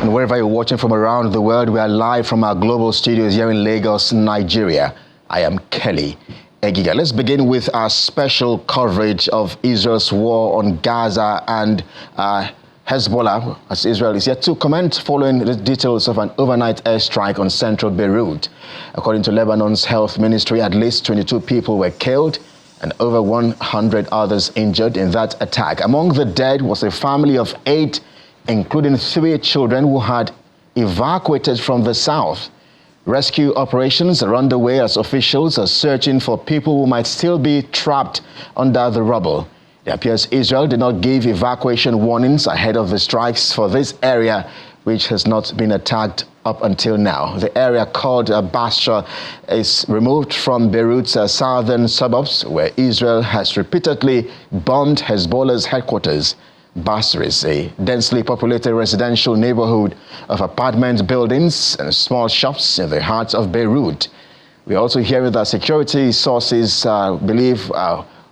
And wherever you're watching from around the world, we are live from our global studios here in Lagos, Nigeria. I am Kelly Egiga. Let's begin with our special coverage of Israel's war on Gaza and Hezbollah, as Israel is yet to comment following the details of an overnight airstrike on central Beirut. According to Lebanon's health ministry, at least 22 people were killed and over 100 others injured in that attack. Among the dead was a family of 8, including 3 children who had evacuated from the south. Rescue operations are underway as officials are searching for people who might still be trapped under the rubble. It appears Israel did not give evacuation warnings ahead of the strikes for this area, which has not been attacked up until now. The area called Basra is removed from Beirut's southern suburbs, where Israel has repeatedly bombed Hezbollah's headquarters. Basra is a densely populated residential neighborhood of apartment buildings and small shops in the heart of Beirut. We also hear that security sources believe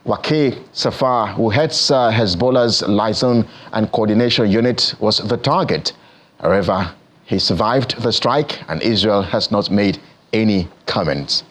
Waqi Safar, who heads Hezbollah's liaison and coordination unit, was the target. However, he survived the strike and Israel has not made any comments.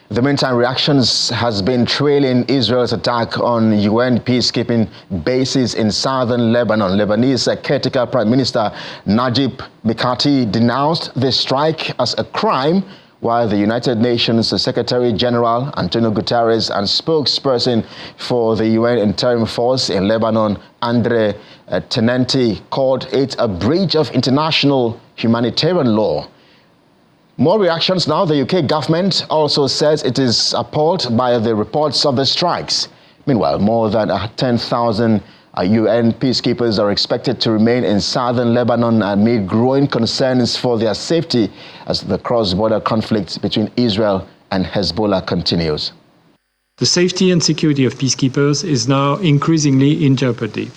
In the meantime, reactions has been trailing Israel's attack on UN peacekeeping bases in southern Lebanon. Lebanese caretaker Prime Minister Najib Mikati denounced the strike as a crime, while the United Nations Secretary General Antonio Guterres and spokesperson for the UN Interim Force in Lebanon, Andre Tenenti, called it a breach of international humanitarian law. More reactions now. The UK government also says it is appalled by the reports of the strikes. Meanwhile, more than 10,000 UN peacekeepers are expected to remain in southern Lebanon amid growing concerns for their safety as the cross-border conflict between Israel and Hezbollah continues. The safety and security of peacekeepers is now increasingly in jeopardy.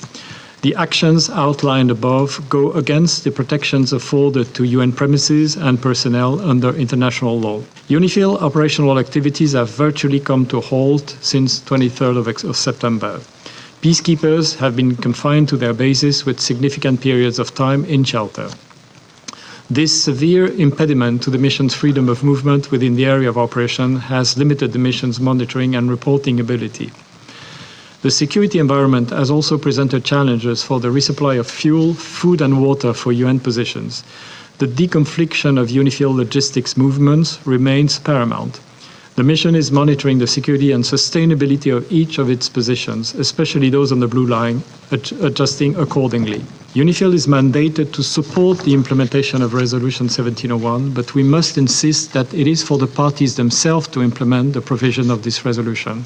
The actions outlined above go against the protections afforded to UN premises and personnel under international law. UNIFIL operational activities have virtually come to a halt since 23rd of September. Peacekeepers have been confined to their bases with significant periods of time in shelter. This severe impediment to the mission's freedom of movement within the area of operation has limited the mission's monitoring and reporting ability. The security environment has also presented challenges for the resupply of fuel, food and water for UN positions. The deconfliction of UNIFIL logistics movements remains paramount. The mission is monitoring the security and sustainability of each of its positions, especially those on the blue line, adjusting accordingly. UNIFIL is mandated to support the implementation of Resolution 1701, but we must insist that it is for the parties themselves to implement the provision of this resolution.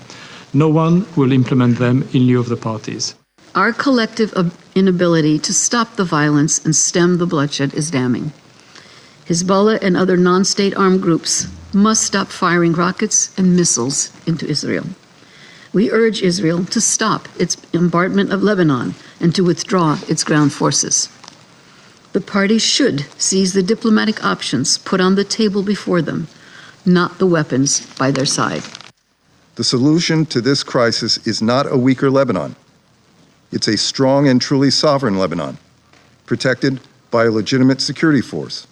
No one will implement them in lieu of the parties. Our collective inability to stop the violence and stem the bloodshed is damning. Hezbollah and other non-state armed groups must stop firing rockets and missiles into Israel. We urge Israel to stop its bombardment of Lebanon and to withdraw its ground forces. The parties should seize the diplomatic options put on the table before them, not the weapons by their side. The solution to this crisis is not a weaker Lebanon. It's a strong and truly sovereign Lebanon, protected by a legitimate security force,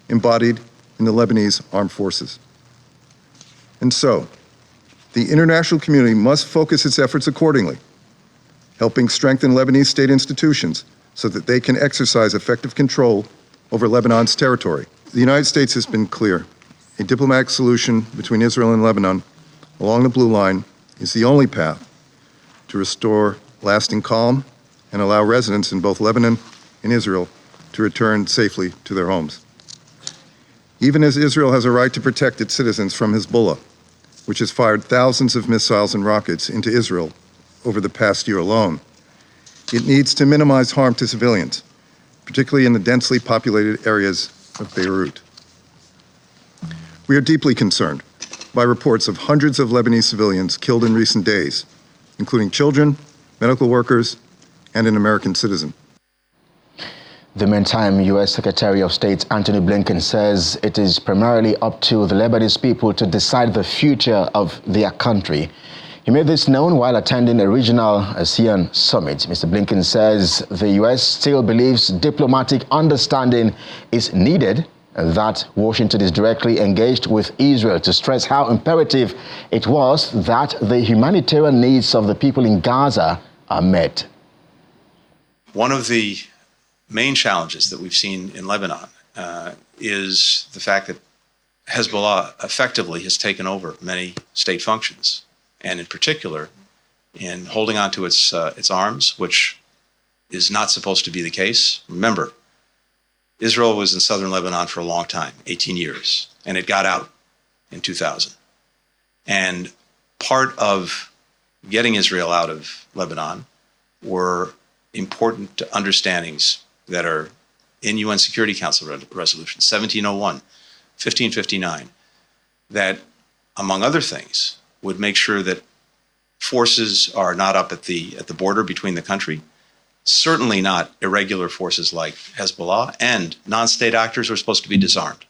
embodied in the Lebanese armed forces. And so, the international community must focus its efforts accordingly, helping strengthen Lebanese state institutions so that they can exercise effective control over Lebanon's territory. The United States has been clear. A diplomatic solution between Israel and Lebanon along the blue line is the only path to restore lasting calm and allow residents in both Lebanon and Israel to return safely to their homes. Even as Israel has a right to protect its citizens from Hezbollah, which has fired thousands of missiles and rockets into Israel over the past year alone, it needs to minimize harm to civilians, particularly in the densely populated areas of Beirut. We are deeply concerned by reports of hundreds of Lebanese civilians killed in recent days, including children, medical workers, and an American citizen. The meantime, U.S. Secretary of State Antony Blinken says it is primarily up to the Lebanese people to decide the future of their country. He He made this known while attending a regional ASEAN summit. Mr. Blinken says the U.S. still believes diplomatic understanding is needed and that Washington is directly engaged with Israel to stress how imperative it was that the humanitarian needs of the people in Gaza are met. One of the main challenges that we've seen in Lebanon is the fact that Hezbollah effectively has taken over many state functions, and in particular in holding on to its arms, which is not supposed to be the case. Remember, Israel was in southern Lebanon for a long time, 18 years, and it got out in 2000. And part of getting Israel out of Lebanon were important understandings that are in UN Security Council resolutions 1701, 1559, that, among other things, would make sure that forces are not up at the border between the country, certainly not irregular forces like Hezbollah, and non-state actors are supposed to be disarmed.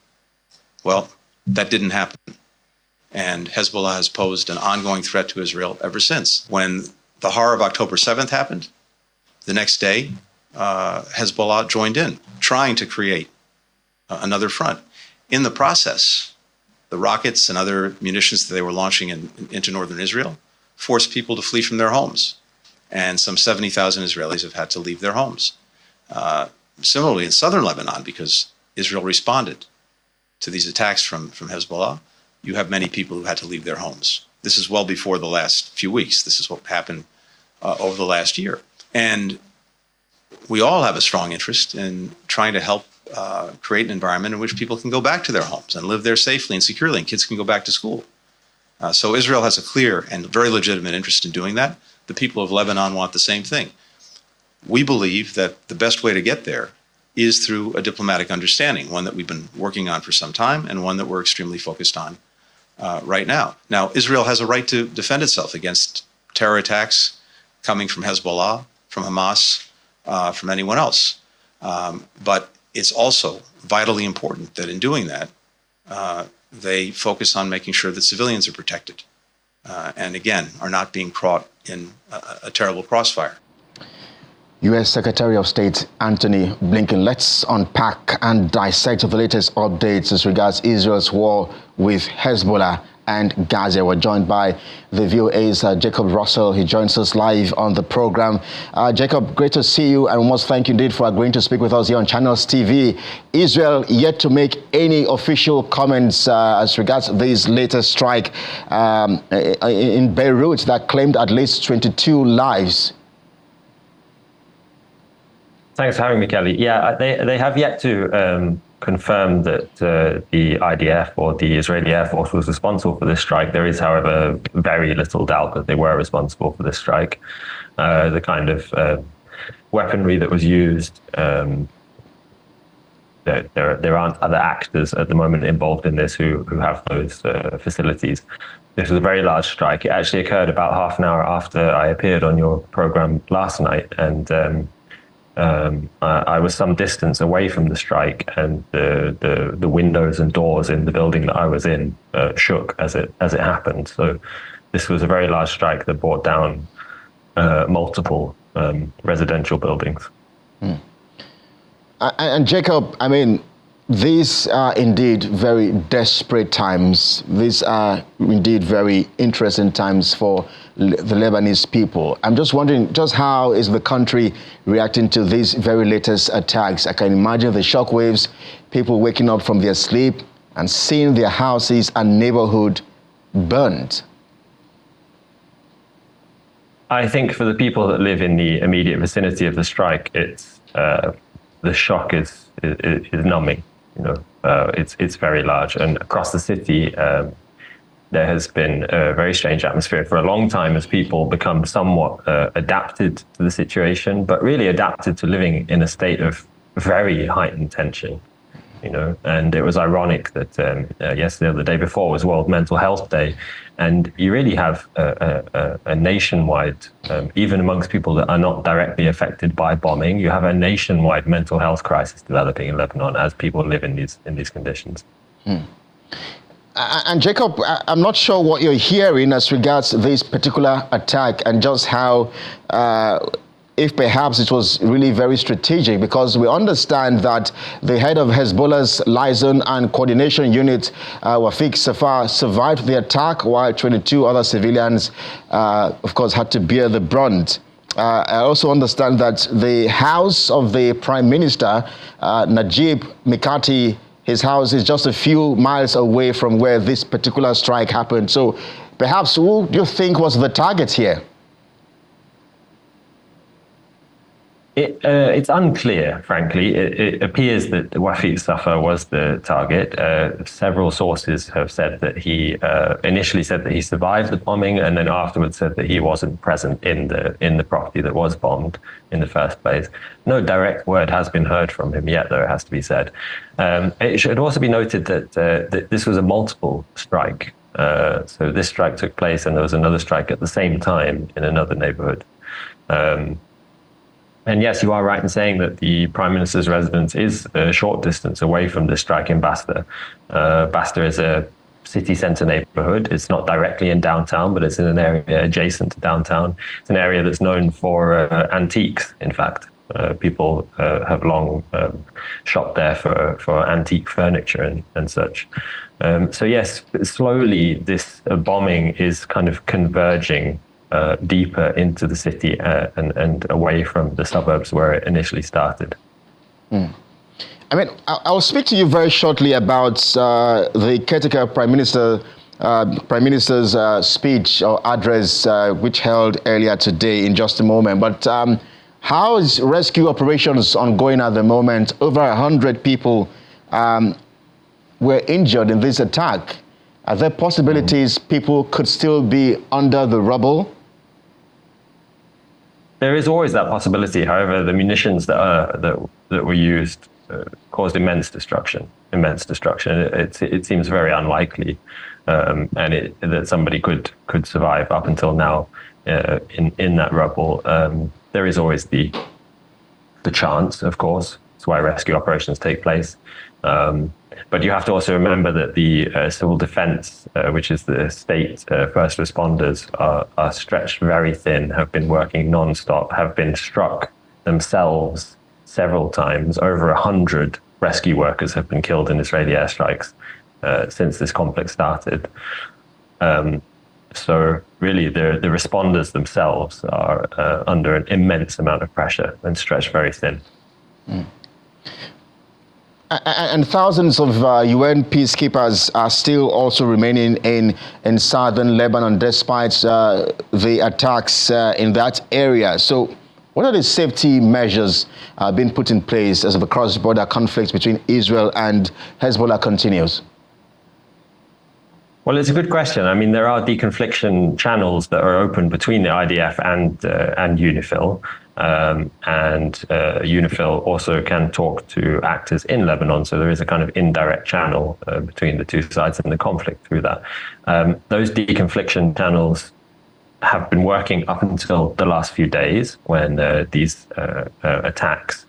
Well, that didn't happen. And Hezbollah has posed an ongoing threat to Israel ever since. When the horror of October 7th happened, the next day, Hezbollah joined in, trying to create another front. In the process, the rockets and other munitions that they were launching into northern Israel forced people to flee from their homes. And some 70,000 Israelis have had to leave their homes. Similarly, in southern Lebanon, because Israel responded to these attacks from Hezbollah, you have many people who had to leave their homes. This is well before the last few weeks. This is what happened over the last year. And we all have a strong interest in trying to help create an environment in which people can go back to their homes and live there safely and securely, and kids can go back to school. So Israel has a clear and very legitimate interest in doing that. The people of Lebanon want the same thing. We believe that the best way to get there is through a diplomatic understanding, one that we've been working on for some time and one that we're extremely focused on right now. Now, Israel has a right to defend itself against terror attacks coming from Hezbollah, from Hamas, from anyone else. But it's also vitally important that in doing that, they focus on making sure that civilians are protected and, again, are not being caught in a terrible crossfire. U.S. Secretary of State Antony Blinken, let's unpack and dissect the latest updates as regards Israel's war with Hezbollah and Gaza. We're joined by the VOA's Jacob Russell. He joins us live on the program. Jacob, great to see you, and we must thank you indeed for agreeing to speak with us here on Channels TV. Israel yet to make any official comments as regards this latest strike in Beirut that claimed at least 22 lives. Thanks for having me, Kelly. Yeah, they have yet to confirm that the IDF or the Israeli Air Force was responsible for this strike. There is, however, very little doubt that they were responsible for this strike. The kind of weaponry that was used, there aren't other actors at the moment involved in this who have those facilities. This was a very large strike. It actually occurred about half an hour after I appeared on your program last night, and I was some distance away from the strike, and the windows and doors in the building that I was in shook as it happened. So this was a very large strike that brought down multiple residential buildings. And Jacob, I mean, these are indeed very desperate times. These are indeed very interesting times for the Lebanese people. I'm just wondering, just how is the country reacting to these very latest attacks? I can imagine the shockwaves, people waking up from their sleep and seeing their houses and neighborhood burned. I think for the people that live in the immediate vicinity of the strike, it's the shock is numbing. You know, it's very large, and across the city, there has been a very strange atmosphere for a long time as people become somewhat adapted to the situation, but really adapted to living in a state of very heightened tension. You know, and it was ironic that yesterday or the day before was World Mental Health Day, and you really have a nationwide, even amongst people that are not directly affected by bombing, you have a nationwide mental health crisis developing in Lebanon as people live in these conditions. And Jacob, I'm not sure what you're hearing as regards this particular attack and just how, if perhaps it was really very strategic, because we understand that the head of Hezbollah's liaison and coordination unit, Wafik Safar, survived the attack, while 22 other civilians, of course, had to bear the brunt. I also understand that the house of the Prime Minister, Najib Mikati, his house is just a few miles away from where this particular strike happened. So perhaps who do you think was the target here? It's unclear, frankly. It appears that Wafik Safar was the target. Several sources have said that he initially said that he survived the bombing, and then afterwards said that he wasn't present in the property that was bombed in the first place. No direct word has been heard from him yet, though, it has to be said. It should also be noted that this was a multiple strike. So this strike took place, and there was another strike at the same time in another neighborhood. And yes, you are right in saying that the Prime Minister's residence is a short distance away from this strike in Basta. Basta is a city centre neighbourhood. It's not directly in downtown, but it's in an area adjacent to downtown. It's an area that's known for antiques, in fact. People have long shopped there for antique furniture and such. So yes, slowly this bombing is kind of converging deeper into the city and away from the suburbs where it initially started. I mean, I'll speak to you very shortly about the caretaker Prime Minister's speech or address, which held earlier today in just a moment. But how is rescue operations ongoing at the moment? Over 100 people were injured in this attack. Are there possibilities people could still be under the rubble? There is always that possibility. However, the munitions that were used caused immense destruction. It seems very unlikely, that somebody could survive up until now in that rubble. There is always the chance, of course. That's why rescue operations take place. But you have to also remember that the civil defense, which is the state first responders, are stretched very thin, have been working non-stop, have been struck themselves several times. Over 100 rescue workers have been killed in Israeli airstrikes since this conflict started. So really, the responders themselves are under an immense amount of pressure and stretched very thin. And thousands of UN peacekeepers are still also remaining in southern Lebanon despite the attacks in that area. So what are the safety measures being put in place as the cross-border conflict between Israel and Hezbollah continues? Well, it's a good question. I mean, there are deconfliction channels that are open between the IDF and UNIFIL. UNIFIL also can talk to actors in Lebanon, so there is a kind of indirect channel between the two sides in the conflict through that. Those deconfliction channels have been working up until the last few days when these attacks,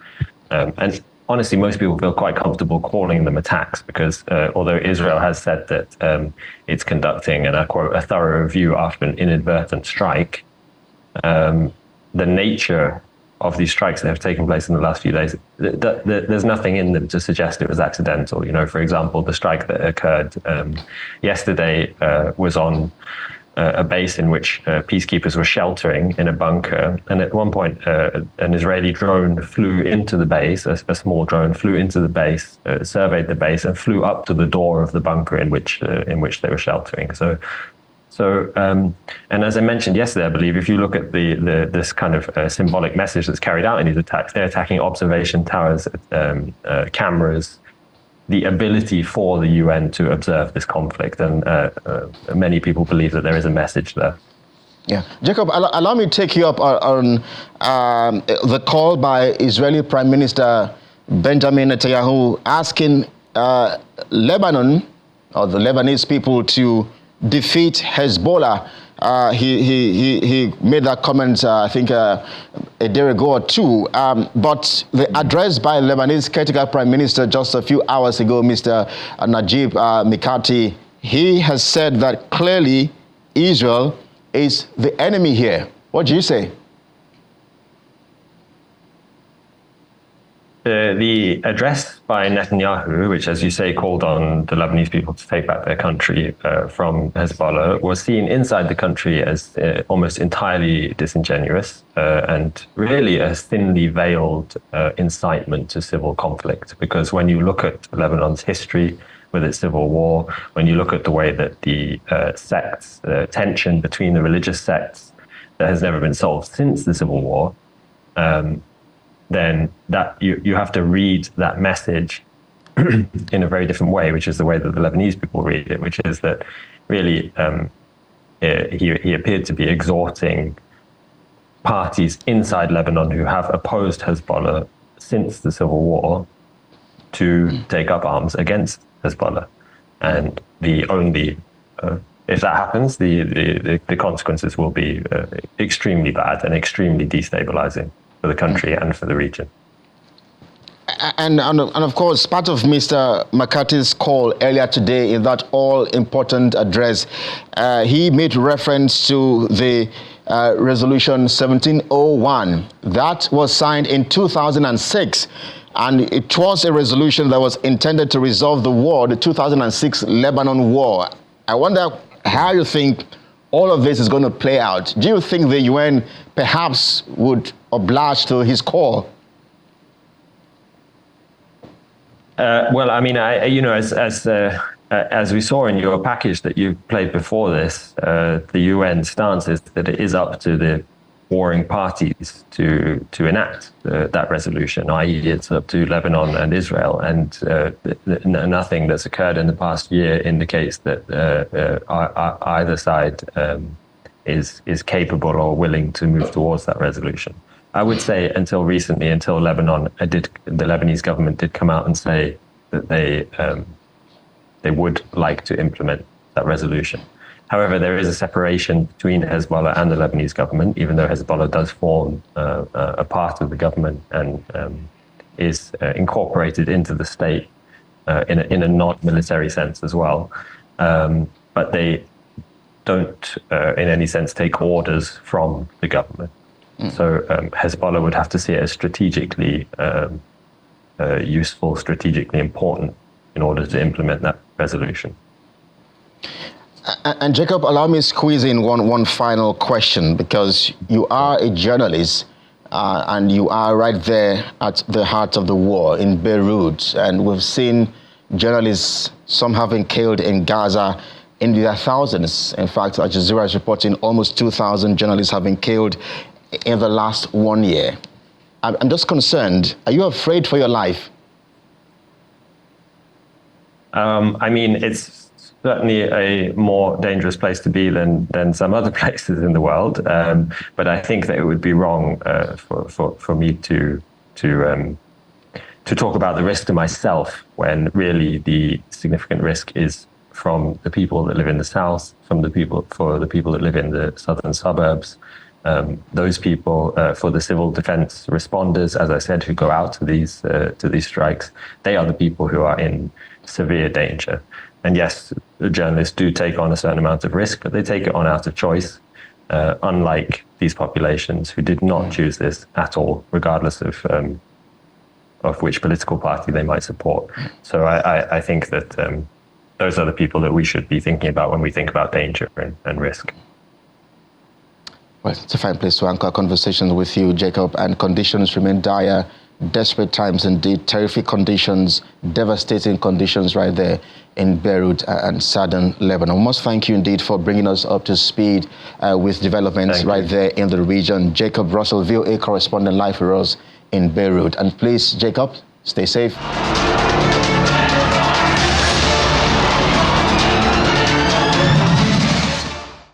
and honestly, most people feel quite comfortable calling them attacks because although Israel has said that it's conducting, and I quote, a thorough review after an inadvertent strike, the nature of these strikes that have taken place in the last few days, there's nothing in them to suggest it was accidental. You know, for example, the strike that occurred yesterday was on a base in which peacekeepers were sheltering in a bunker. And at one point, an Israeli drone flew into the base, a small drone flew into the base, surveyed the base, and flew up to the door of the bunker in which they were sheltering. So, and as I mentioned yesterday, I believe, if you look at this kind of symbolic message that's carried out in these attacks, they're attacking observation towers, cameras, the ability for the UN to observe this conflict. And many people believe that there is a message there. Yeah. Jacob, allow me to take you up on the call by Israeli Prime Minister Benjamin Netanyahu asking Lebanon, or the Lebanese people, to defeat Hezbollah. He made that comment, I think, a day ago or two. But the address by Lebanese caretaker Prime Minister just a few hours ago, Mr. Najib Mikati, he has said that clearly Israel is the enemy here. What do you say? The address by Netanyahu, which, as you say, called on the Lebanese people to take back their country from Hezbollah, was seen inside the country as almost entirely disingenuous and really a thinly veiled incitement to civil conflict. Because when you look at Lebanon's history with its civil war, when you look at the way that the sects, the tension between the religious sects that has never been solved since the civil war, then that you have to read that message in a very different way, which is the way that the Lebanese people read it, which is that really he appeared to be exhorting parties inside Lebanon who have opposed Hezbollah since the civil war to take up arms against Hezbollah. And the only, if that happens, the consequences will be extremely bad and extremely destabilizing for the country and for the region. And of course, part of Mr. McCarthy's call earlier today in that all-important address, he made reference to the Resolution 1701. That was signed in 2006, and it was a resolution that was intended to resolve the war, the 2006 Lebanon war. I wonder how you think all of this is going to play out. Do you think the UN perhaps would oblige to his call? Well, I mean, as we saw in your package that you played before this, the UN stance is that it is up to the warring parties to enact that resolution, i.e. it's up to Lebanon and Israel, and nothing that's occurred in the past year indicates that either side is capable or willing to move towards that resolution. I would say until recently, until Lebanon the Lebanese government did come out and say that they would like to implement that resolution. However, there is a separation between Hezbollah and the Lebanese government, even though Hezbollah does form a part of the government and is incorporated into the state in a non-military sense as well. But they don't, in any sense, take orders from the government. So Hezbollah would have to see it as strategically useful, strategically important in order to implement that resolution. And Jacob, allow me to squeeze in one final question, because you are a journalist and you are right there at the heart of the war in Beirut. And we've seen journalists, some have been killed in Gaza in their thousands. In fact, Al Jazeera is reporting almost 2,000 journalists have been killed in the last 1 year. I'm just concerned. Are you afraid for your life? I mean, it's certainly a more dangerous place to be than some other places in the world. But I think that it would be wrong for me to talk about the risk to myself when really the significant risk is from the people that live in the south, for the people that live in the southern suburbs. Those people, for the civil defense responders, as I said, who go out to these strikes, they are the people who are in severe danger. And yes, the journalists do take on a certain amount of risk, but they take it on out of choice, unlike these populations who did not choose this at all, regardless of which political party they might support. So I think that those are the people that we should be thinking about when we think about danger and risk. Well, it's a fine place to anchor conversations with you, Jacob, and conditions remain dire. Desperate times indeed, terrific conditions, devastating conditions right there in Beirut and southern Lebanon. We must thank you indeed for bringing us up to speed with developments right there in the region. Jacob Russell, VOA correspondent live for us in Beirut. And please, Jacob, stay safe.